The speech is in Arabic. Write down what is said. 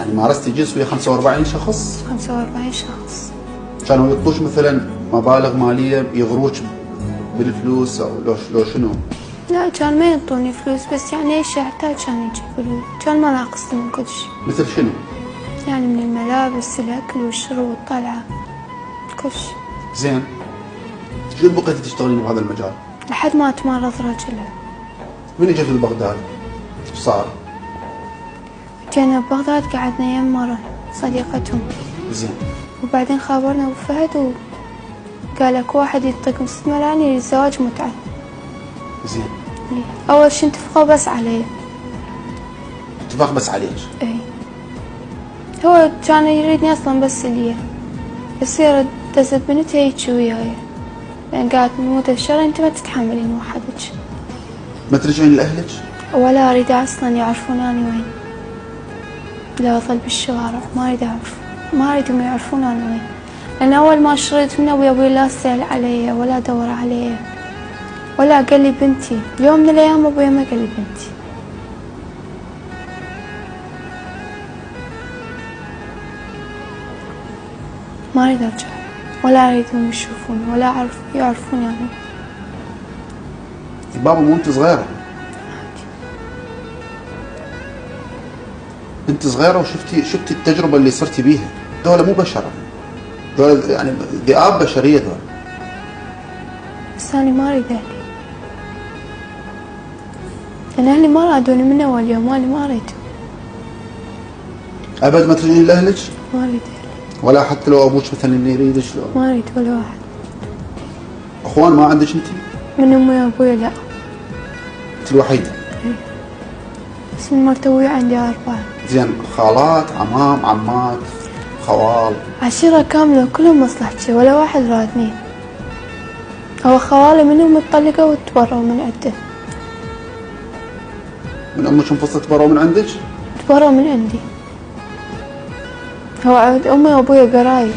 يعني مارستي جنس ويا 45 شخص؟ 45 شخص. كانوا يعطوش مثلا مبالغ ماليه يغروك بالفلوس او لو شنو؟ لا كان ما يعطوني فلوس، بس يعني ايش احتاج كان يجيبوا لي، كان ما ناقصني من كل شيء. مثل شنو؟ يعني من الملابس، الاكل والشرب والطلعه، كل شيء. زين، شو بقيتي تشتغلين بهذا المجال؟ لحد ما تمرض رجله. من اجت لبغداد؟ ايش صار؟ جينا ببغداد قعدنا يم مرة صديقتهم. زين. وبعدين خابرنا ابو فهد وقال اكو واحد يعطيك 6 ملايين للزواج متعة. زين. اول شي اتفقوا بس علي. اتفاق بس عليك؟ اي. هو كان يريدني اصلا بس ليا، يصير دزت بنتي هيجي وياي، يعني قالت من موت الشر انت ما تتحملين وحدك. ما ترجعين لاهلك؟ ولا اريد اصلا يعرفون اني وين. لا اظل بالشوارع، ما اريد اعرف، ما اريدهم يعرفون انا وين، لان اول ما شريت من ابوي لا سأل علي ولا دور علي ولا قال لي بنتي. يوم من الايام ابوي ما قال لي بنتي. ما اريد ارجع ولا اريدهم يشوفوني ولا يعرفوني انا. بابا مو انت صغيره؟ انت صغيره وشفتي التجربه اللي صرتي بيها. دول مو بشر، دول يعني ذئاب بشريه دول. بس انا ما اريد اهلي، لان اهلي ما رادوني من اول يوم، وانا ما اريد. ابد ما ترجعين لاهلك؟ ما اريد اهلي. ولا حتى لو ابوك مثلا يريدك؟ ما اريد ولا واحد. اخوان ما عندك انت؟ من امي وابوي لا. انت الوحيده؟ ايه. بس من مرت ابوي عندي 4. زين، خالات، عمام، عمات، خوال؟ عشيرة كاملة كلهم مصلحتي، ولا واحد رادني. هو خوالي منهم متطلقة وتبروا من عنده. من امك انفصلت تبروا من عندك؟ تبروا من عندي. هو امي وابوي قرايب.